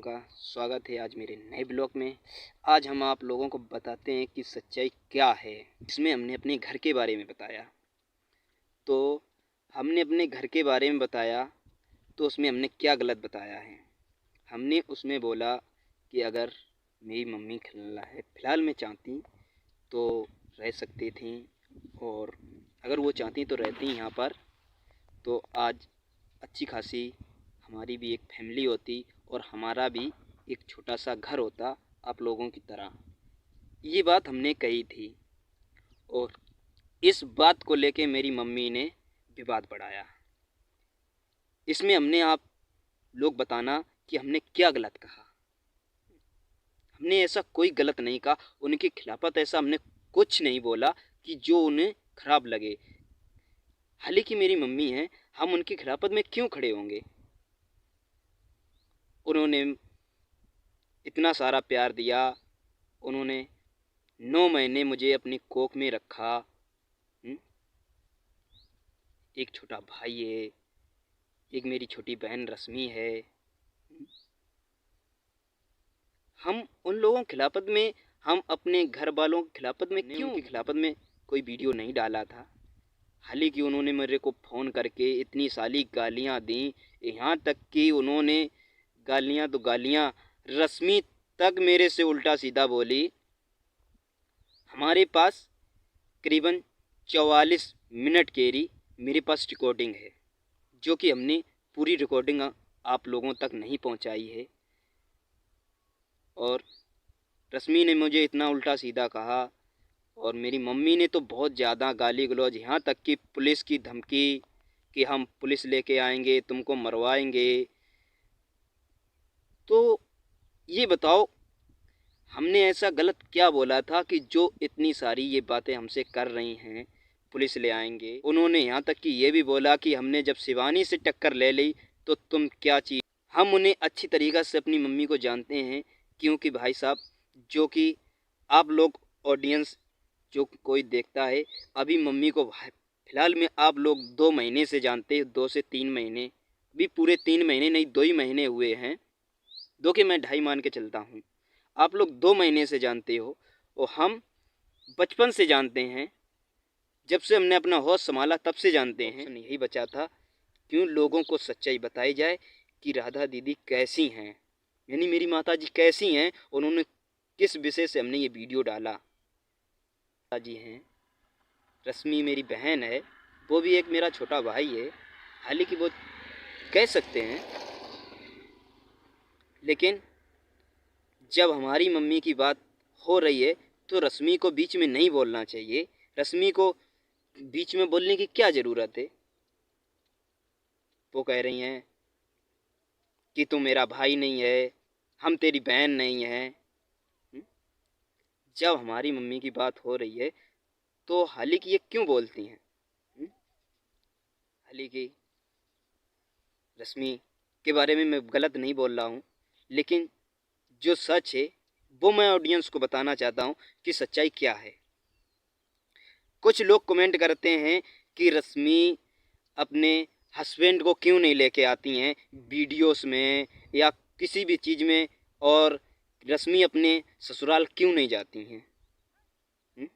का स्वागत है आज मेरे नए ब्लॉग में। आज हम आप लोगों को बताते हैं कि सच्चाई क्या है। इसमें हमने अपने घर के बारे में बताया, तो हमने अपने घर के बारे में बताया तो उसमें हमने क्या गलत बताया है। हमने उसमें बोला कि अगर मेरी मम्मी फ़िलहाल में चाहती तो रह सकती थी, और अगर वो चाहती तो रहती यहाँ पर, तो आज अच्छी खासी हमारी भी एक फैमिली होती और हमारा भी एक छोटा सा घर होता आप लोगों की तरह। ये बात हमने कही थी और इस बात को लेके मेरी मम्मी ने विवाद बढ़ाया। इसमें हमने आप लोग बताना कि हमने क्या गलत कहा। हमने ऐसा कोई गलत नहीं कहा, उनके खिलाफत ऐसा हमने कुछ नहीं बोला कि जो उन्हें खराब लगे। हालांकि मेरी मम्मी हैं, हम उनकी खिलाफत में क्यों खड़े होंगे। उन्होंने इतना सारा प्यार दिया, उन्होंने 9 महीने मुझे अपनी कोख में रखा। एक छोटा भाई है, एक मेरी छोटी बहन रश्मि है। हम उन लोगों के खिलाफत में, हम अपने घर वालों के खिलाफत में क्यों, उनकी खिलाफत में कोई वीडियो नहीं डाला था। हालांकि उन्होंने मेरे को फ़ोन करके इतनी सारी गालियां दी, यहाँ तक कि उन्होंने गालियां रश्मि तक मेरे से उल्टा सीधा बोली। हमारे पास करीबन 44 मिनट की मेरे पास रिकॉर्डिंग है, जो कि हमने पूरी रिकॉर्डिंग आप लोगों तक नहीं पहुंचाई है। और रश्मि ने मुझे इतना उल्टा सीधा कहा और मेरी मम्मी ने तो बहुत ज़्यादा गाली गलौज, यहाँ तक कि पुलिस की धमकी कि हम पुलिस लेके आएंगे, तुमको मरवाएंगे। तो ये बताओ हमने ऐसा गलत क्या बोला था कि जो इतनी सारी ये बातें हमसे कर रही हैं, पुलिस ले आएंगे। उन्होंने यहाँ तक कि ये भी बोला कि हमने जब शिवानी से टक्कर ले ली तो तुम क्या चीज़। हम उन्हें अच्छी तरीक़ा से अपनी मम्मी को जानते हैं, क्योंकि भाई साहब, जो कि आप लोग ऑडियंस जो कोई देखता है, अभी मम्मी को फ़िलहाल में आप लोग 2 महीने से जानते हैं, 2 से 3 महीने, अभी पूरे 3 महीने नहीं 2 ही महीने हुए हैं, 2 के मैं ढाई मान के चलता हूँ। आप लोग 2 महीने से जानते हो और हम बचपन से जानते हैं, जब से हमने अपना होश संभाला तब से जानते हैं। यही बचा था क्यों लोगों को सच्चाई बताई जाए कि राधा दीदी कैसी हैं, यानी मेरी माता जी कैसी हैं, उन्होंने किस विषय से हमने ये वीडियो डाला। माता जी हैं, रश्मि मेरी बहन है, वो भी एक मेरा छोटा भाई है। हालांकि वो कह सकते हैं, लेकिन जब हमारी मम्मी की बात हो रही है तो रश्मि को बीच में नहीं बोलना चाहिए। रश्मि को बीच में बोलने की क्या ज़रूरत है। वो कह रही हैं कि तू मेरा भाई नहीं है, हम तेरी बहन नहीं हैं। जब हमारी मम्मी की बात हो रही है तो हालांकि ये क्यों बोलती हैं। हालांकि रश्मि के बारे में मैं गलत नहीं बोल रहा हूँ, लेकिन जो सच है वो मैं ऑडियंस को बताना चाहता हूँ कि सच्चाई क्या है। कुछ लोग कमेंट करते हैं कि रश्मि अपने हस्बैंड को क्यों नहीं लेके आती हैं वीडियोस में या किसी भी चीज़ में, और रश्मि अपने ससुराल क्यों नहीं जाती हैं।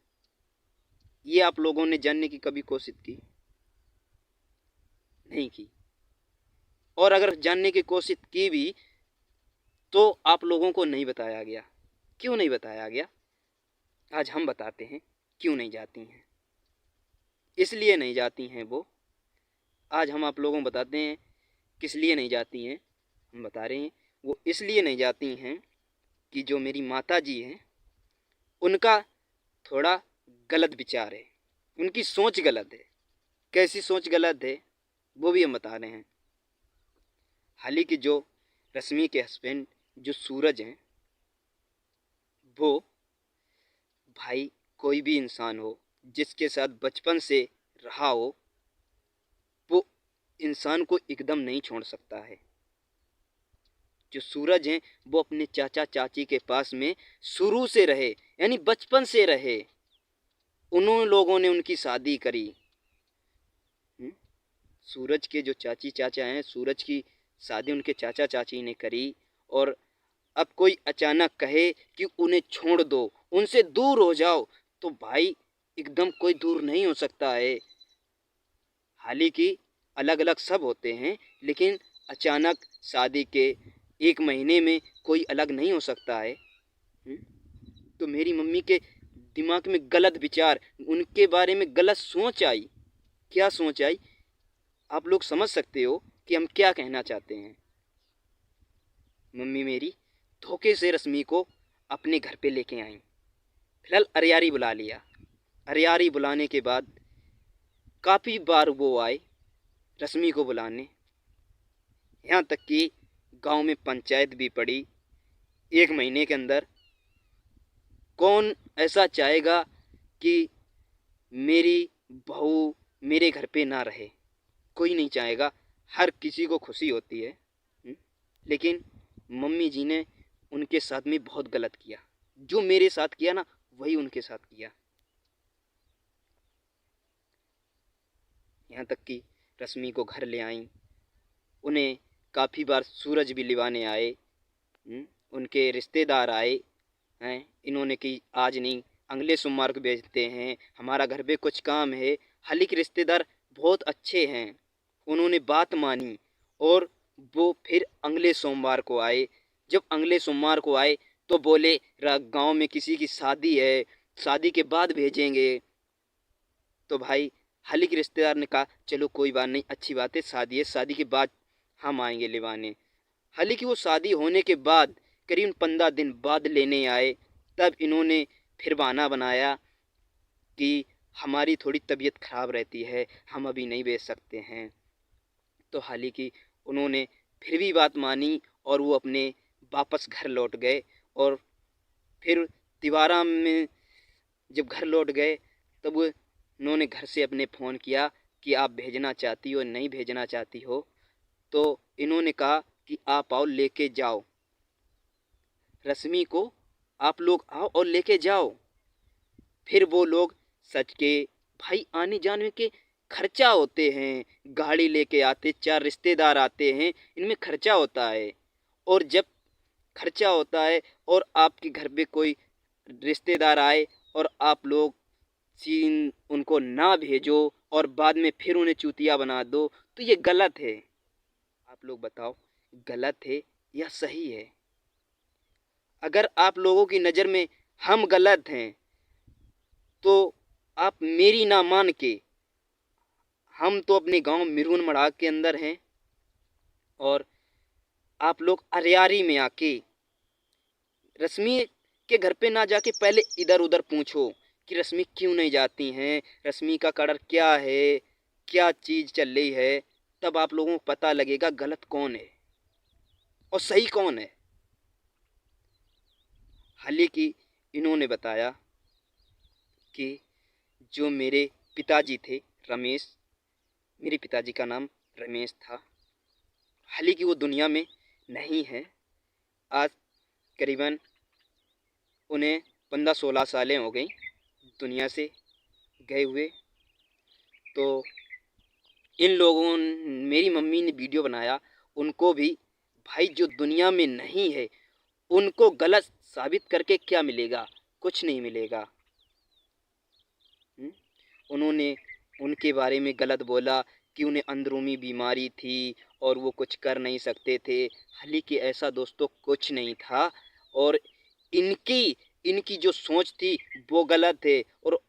ये आप लोगों ने जानने की कभी कोशिश की नहीं की, और अगर जानने की कोशिश की भी तो आप लोगों को नहीं बताया गया। क्यों नहीं बताया गया, आज हम बताते हैं क्यों नहीं जाती हैं। इसलिए नहीं जाती हैं वो, आज हम आप लोगों को बताते हैं किस लिए नहीं जाती हैं। हम बता रहे हैं वो इसलिए नहीं जाती हैं कि जो मेरी माता जी हैं उनका थोड़ा गलत विचार है, उनकी सोच गलत है। कैसी सोच गलत है वो भी हम बता रहे हैं। हालांकि जो रश्मि के हस्बैंड जो सूरज हैं, वो भाई कोई भी इंसान हो जिसके साथ बचपन से रहा हो, वो इंसान को एकदम नहीं छोड़ सकता है। जो सूरज हैं वो अपने चाचा चाची के पास में शुरू से रहे, यानी बचपन से रहे। उन लोगों ने उनकी शादी करी। सूरज के जो चाची चाचा हैं, सूरज की शादी उनके चाचा चाची ने करी, और अब कोई अचानक कहे कि उन्हें छोड़ दो, उनसे दूर हो जाओ, तो भाई एकदम कोई दूर नहीं हो सकता है। हालांकि अलग अलग सब होते हैं, लेकिन अचानक शादी के 1 महीने में कोई अलग नहीं हो सकता है। हुँ? तो मेरी मम्मी के दिमाग में गलत विचार, उनके बारे में गलत सोच आई। क्या सोच आई? आप लोग समझ सकते हो कि हम क्या कहना चाहते हैं। मम्मी मेरी धोखे से रश्मि को अपने घर पे लेके आई। फिलहाल अरियारी बुला लिया। अरियारी बुलाने के बाद काफ़ी बार वो आए रश्मि को बुलाने, यहाँ तक कि गांव में पंचायत भी पड़ी। 1 महीने के अंदर कौन ऐसा चाहेगा कि मेरी बहू मेरे घर पे ना रहे? कोई नहीं चाहेगा, हर किसी को खुशी होती है। लेकिन मम्मी जी ने उनके साथ में बहुत गलत किया। जो मेरे साथ किया ना, वही उनके साथ किया। यहाँ तक कि रश्मि को घर ले आई। उन्हें काफ़ी बार सूरज भी लिवाने आए। उनके रिश्तेदार आए हैं। इन्होंने कि आज नहीं, अगले सोमवार को भेजते हैं, हमारा घर पे कुछ काम है। हालांकि रिश्तेदार बहुत अच्छे हैं। उन्होंने बात मानी और वो फिर अगले सोमवार को आए। जब अगले सोमवार को आए तो बोले गांव में किसी की शादी है, शादी के बाद भेजेंगे। तो भाई हालांकि रिश्तेदार ने कहा चलो कोई बात नहीं, अच्छी बात है, शादी है, शादी के बाद हम आएंगे लेवाने। हालांकि वो शादी होने के बाद करीब 15 दिन बाद लेने आए। तब इन्होंने फिर बहाना बनाया कि हमारी थोड़ी तबीयत ख़राब रहती है, हम अभी नहीं भेज सकते हैं। तो हालांकि उन्होंने फिर भी बात मानी और वो अपने वापस घर लौट गए। और फिर तिवारा में जब घर लौट गए तब उन्होंने घर से अपने फ़ोन किया कि आप भेजना चाहती हो, नहीं भेजना चाहती हो? तो इन्होंने कहा कि आप आओ, लेके जाओ रश्मि को, आप लोग आओ और लेके जाओ। फिर वो लोग सच के भाई आने जाने के खर्चा होते हैं, गाड़ी लेके आते, 4 रिश्तेदार आते हैं, इनमें खर्चा होता है। और जब खर्चा होता है और आपके घर पे कोई रिश्तेदार आए और आप लोग सीन उनको ना भेजो और बाद में फिर उन्हें चूतिया बना दो, तो ये गलत है। आप लोग बताओ, गलत है या सही है? अगर आप लोगों की नज़र में हम गलत हैं तो आप मेरी ना मान के, हम तो अपने गांव मिरून मढ़ा के अंदर हैं और आप लोग अरियारी में आके रश्मि के घर पे ना जाके पहले इधर उधर पूछो कि रश्मि क्यों नहीं जाती हैं, रश्मि का कड़र क्या है, क्या चीज़ चल रही है। तब आप लोगों को पता लगेगा गलत कौन है और सही कौन है। हालांकि इन्होंने बताया कि जो मेरे पिताजी थे रमेश, मेरे पिताजी का नाम रमेश था, हालांकि वो दुनिया में नहीं है। आज करीबन उन्हें 15-16 सालें हो गई दुनिया से गए हुए। तो इन लोगों मेरी मम्मी ने वीडियो बनाया, उनको भी भाई जो दुनिया में नहीं है उनको गलत साबित करके क्या मिलेगा? कुछ नहीं मिलेगा। उन्होंने उनके बारे में गलत बोला कि उन्हें अंदरूनी बीमारी थी और वो कुछ कर नहीं सकते थे। हालांकि ऐसा दोस्तों कुछ नहीं था और इनकी इनकी जो सोच थी वो गलत है और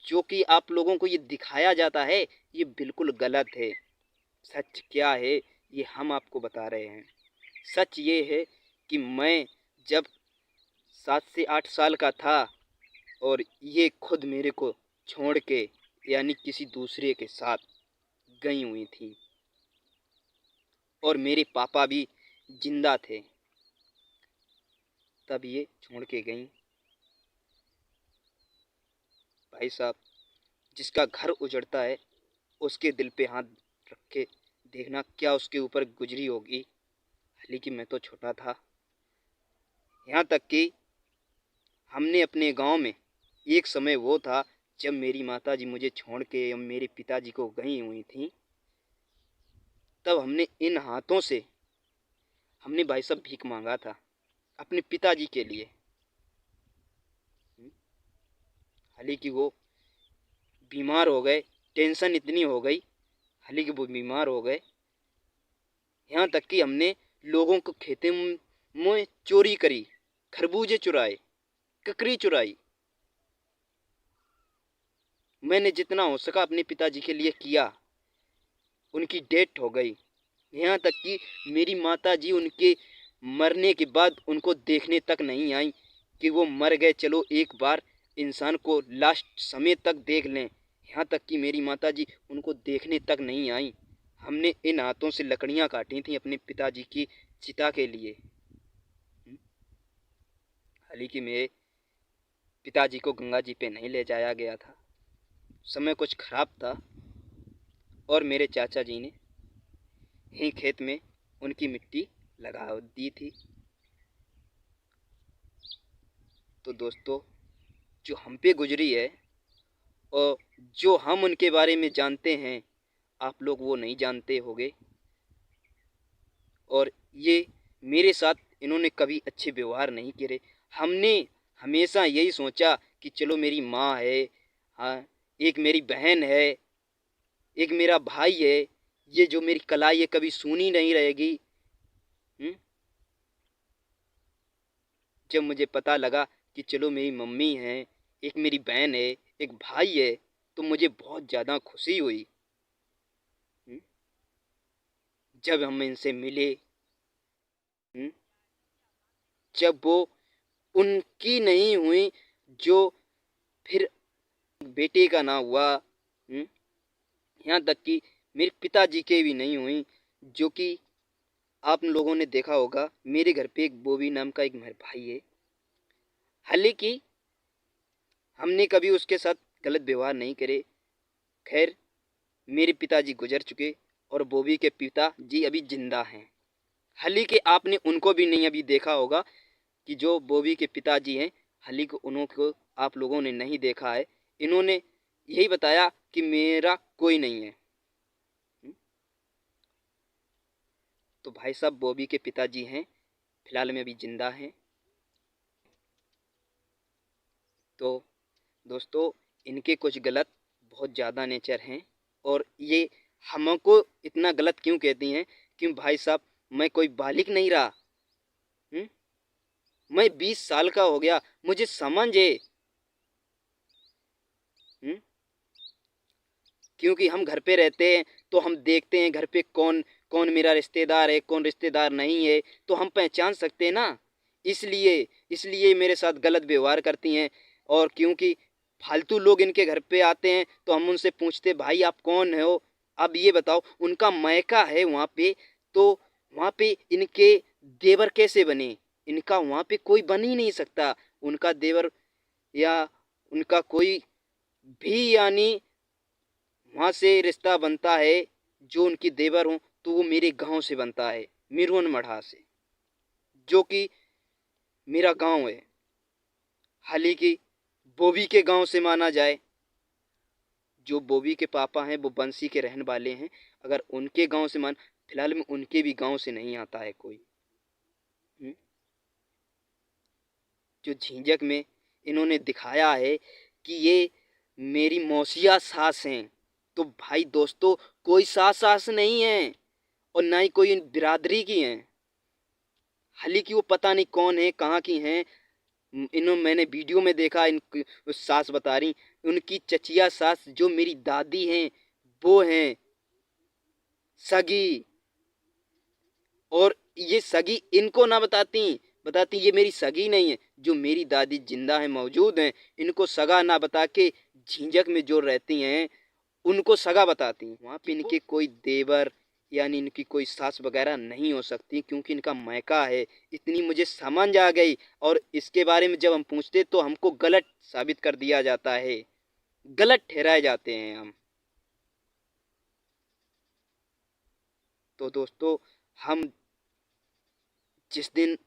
जो कि आप लोगों को ये दिखाया जाता है ये बिल्कुल गलत है। सच क्या है ये हम आपको बता रहे हैं। सच ये है कि मैं जब 7 से 8 साल का था और ये खुद मेरे को छोड़ के यानी किसी दूसरे के साथ गई हुई थी और मेरे पापा भी जिंदा थे, तब ये छोड़ के गई। भाई साहब, जिसका घर उजड़ता है उसके दिल पे हाथ रख के देखना क्या उसके ऊपर गुजरी होगी। हालांकि मैं तो छोटा था। यहाँ तक कि हमने अपने गांव में एक समय वो था जब मेरी माताजी मुझे छोड़ के मेरे पिताजी को गई हुई थी, तब हमने इन हाथों से हमने भाई साहब भीख मांगा था। अपने पिताजी के लिए। हालांकि वो बीमार हो गए, टेंशन इतनी हो गई, हालांकि वो बीमार हो गए, यहाँ तक कि हमने लोगों को खेतों में चोरी करी, खरबूजे चुराए, ककड़ी चुराई। मैंने जितना हो सका अपने पिताजी के लिए किया। उनकी डेथ हो गई, यहाँ तक कि मेरी माताजी उनके मरने के बाद उनको देखने तक नहीं आई कि वो मर गए, चलो एक बार इंसान को लास्ट समय तक देख लें। यहाँ तक कि मेरी माताजी उनको देखने तक नहीं आई। हमने इन हाथों से लकड़ियाँ काटी थी अपने पिताजी की चिता के लिए। हालांकि मेरे पिताजी को गंगा जी पे नहीं ले जाया गया था, समय कुछ खराब था, और मेरे चाचा जी ने ही खेत में उनकी मिट्टी लगा दी थी। तो दोस्तों, जो हम पे गुजरी है और जो हम उनके बारे में जानते हैं, आप लोग वो नहीं जानते होंगे। और ये मेरे साथ इन्होंने कभी अच्छे व्यवहार नहीं करे। हमने हमेशा यही सोचा कि चलो मेरी माँ है, हाँ, एक मेरी बहन है, एक मेरा भाई है, ये जो मेरी कलाई है कभी सूनी नहीं रहेगी। जब मुझे पता लगा कि चलो मेरी मम्मी है, एक मेरी बहन है, एक भाई है, तो मुझे बहुत ज़्यादा खुशी हुई। जब हम इनसे मिले, जब वो उनकी नहीं हुई, जो फिर बेटे का ना हुआ, यहाँ तक कि मेरे पिताजी के भी नहीं हुई, जो कि आप लोगों ने देखा होगा मेरे घर पे एक बॉबी नाम का एक मेरा भाई है। हालांकि हमने कभी उसके साथ गलत व्यवहार नहीं करे। खैर, मेरे पिताजी गुजर चुके और बॉबी के पिताजी अभी जिंदा हैं। हालांकि आपने उनको भी नहीं अभी देखा होगा कि जो बॉबी के पिताजी हैं, हालांकि उनको आप लोगों ने नहीं देखा है। इन्होंने यही बताया कि मेरा कोई नहीं है। तो भाई साहब बॉबी के पिताजी हैं, फिलहाल में अभी जिंदा हैं। तो दोस्तों, इनके कुछ गलत बहुत ज़्यादा नेचर हैं, और ये हमको इतना गलत क्यों कहती हैं? क्यों भाई साहब, मैं कोई बालिग नहीं रहा। मैं 20 साल का हो गया, मुझे समझ है। क्योंकि हम घर पे रहते हैं तो हम देखते हैं घर पे कौन कौन मेरा रिश्तेदार है, कौन रिश्तेदार नहीं है, तो हम पहचान सकते हैं ना। इसलिए इसलिए मेरे साथ गलत व्यवहार करती हैं। और क्योंकि फालतू लोग इनके घर पे आते हैं तो हम उनसे पूछते, भाई आप कौन हो? अब ये बताओ, उनका मायका है वहाँ पे, तो वहाँ पे इनके देवर कैसे बने? इनका वहाँ पे कोई बन ही नहीं सकता। उनका देवर या उनका कोई भी, यानी वहाँ से रिश्ता बनता है, जो उनकी देवर हूँ तो वो मेरे गांव से बनता है, मिरवन मढ़ा से, जो कि मेरा गांव है। हालांकि बोबी के गांव से माना जाए, जो बोबी के पापा हैं वो बंसी के रहने वाले हैं, अगर उनके गांव से मान, फिलहाल में उनके भी गांव से नहीं आता है कोई। जो झिंझक में इन्होंने दिखाया है कि ये मेरी मौसिया सास हैं, तो भाई दोस्तों, कोई सास सास नहीं है और ना ही कोई बिरादरी की हैं। हालांकि वो पता नहीं कौन है, कहाँ की हैं। मैंने वीडियो में देखा, इनकी सास बता रही, उनकी चचिया सास जो मेरी दादी हैं वो हैं सगी। और ये सगी इनको ना बताती बताती ये मेरी सगी नहीं है। जो मेरी दादी जिंदा है, मौजूद हैं, इनको सगा ना बता के झिंझक में जो रहती हैं उनको सगा बताती। वहाँ पे इनके कोई देवर यानी इनकी कोई सास वगैरह नहीं हो सकती, क्योंकि इनका मायका है। इतनी मुझे समझ आ गई। और इसके बारे में जब हम पूछते तो हमको गलत साबित कर दिया जाता है, गलत ठहराए जाते हैं हम। तो दोस्तों, हम जिस दिन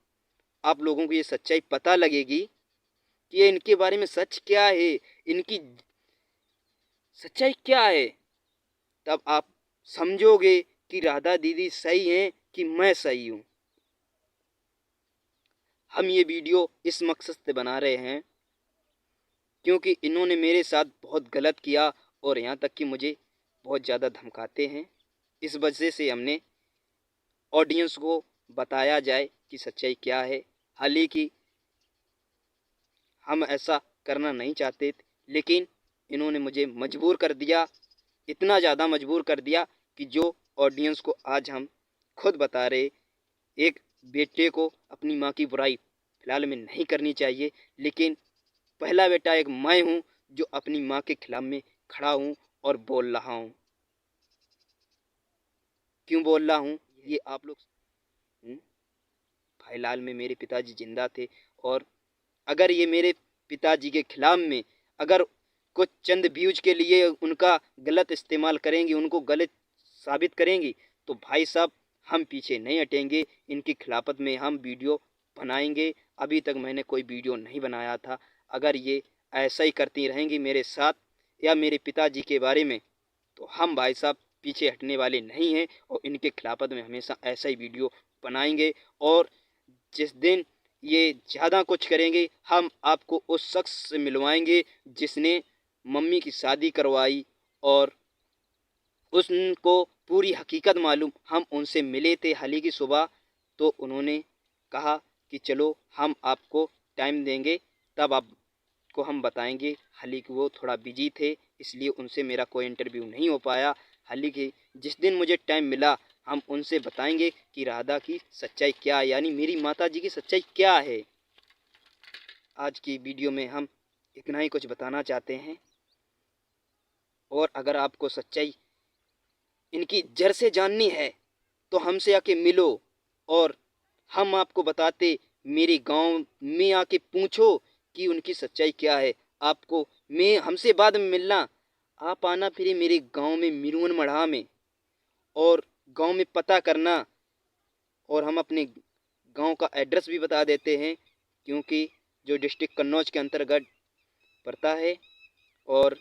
आप लोगों को ये सच्चाई पता लगेगी कि ये इनके बारे में सच क्या है, इनकी सच्चाई क्या है, तब आप समझोगे कि राधा दीदी सही हैं कि मैं सही हूँ। हम ये वीडियो इस मकसद से बना रहे हैं क्योंकि इन्होंने मेरे साथ बहुत गलत किया और यहाँ तक कि मुझे बहुत ज़्यादा धमकाते हैं। इस वजह से हमने ऑडियंस को बताया जाए कि सच्चाई क्या है। हालांकि हम ऐसा करना नहीं चाहते थे, लेकिन इन्होंने मुझे मजबूर कर दिया, इतना ज़्यादा मजबूर कर दिया कि जो ऑडियंस को आज हम खुद बता रहे। एक बेटे को अपनी माँ की बुराई फिलहाल में नहीं करनी चाहिए, लेकिन पहला बेटा एक मैं हूँ जो अपनी माँ के खिलाफ में खड़ा हूँ और बोल रहा हूँ। क्यों बोल रहा हूँ ये आप लोग फिलहाल में मेरे पिताजी जिंदा थे, और अगर ये मेरे पिताजी के खिलाफ में अगर कुछ चंद व्यूज के लिए उनका गलत इस्तेमाल करेंगी, उनको गलत साबित करेंगी, तो भाई साहब हम पीछे नहीं हटेंगे। इनकी खिलाफत में हम वीडियो बनाएंगे। अभी तक मैंने कोई वीडियो नहीं बनाया था। अगर ये ऐसा ही करती रहेंगी मेरे साथ या मेरे पिताजी के बारे में, तो हम भाई साहब पीछे हटने वाले नहीं हैं और इनके खिलाफत में हमेशा ऐसा ही वीडियो बनाएंगे। और जिस दिन ये ज़्यादा कुछ करेंगे, हम आपको उस शख्स से मिलवाएंगे जिसने मम्मी की शादी करवाई और उनको पूरी हकीकत मालूम। हम उनसे मिले थे हालांकि सुबह, तो उन्होंने कहा कि चलो हम आपको टाइम देंगे तब आपको हम बताएंगे। हालांकि वो थोड़ा बिजी थे, इसलिए उनसे मेरा कोई इंटरव्यू नहीं हो पाया। हालांकि जिस दिन मुझे टाइम मिला हम उनसे बताएंगे कि राधा की सच्चाई क्या है, यानी मेरी माताजी की सच्चाई क्या है। आज की वीडियो में हम इतना ही कुछ बताना चाहते हैं, और अगर आपको सच्चाई इनकी जड़ से जाननी है तो हमसे आके मिलो और हम आपको बताते। मेरे गांव में आके पूछो कि उनकी सच्चाई क्या है। आपको मैं हमसे बाद में मिलना, आप आना फिर मेरे गांव में मिरुवन मढ़ा में, और गांव में पता करना। और हम अपने गांव का एड्रेस भी बता देते हैं क्योंकि जो डिस्ट्रिक्ट कन्नौज के अंतर्गत पड़ता है, और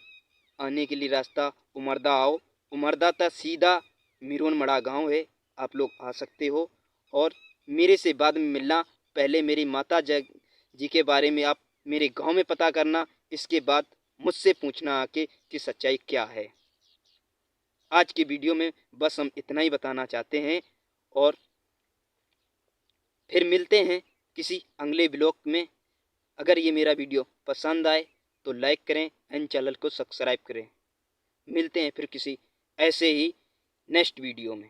आने के लिए रास्ता उमरदा आओ, उमरदा तक सीधा मिरुवन मड़ा गाँव है, आप लोग आ सकते हो। और मेरे से बाद में मिलना, पहले मेरी माता जी के बारे में आप मेरे गांव में पता करना, इसके बाद मुझसे पूछना आके कि सच्चाई क्या है। आज की वीडियो में बस हम इतना ही बताना चाहते हैं, और फिर मिलते हैं किसी अगले ब्लॉग में। अगर ये मेरा वीडियो पसंद आए तो लाइक करें एंड चैनल को सब्सक्राइब करें। मिलते हैं फिर किसी ऐसे ही नेक्स्ट वीडियो में।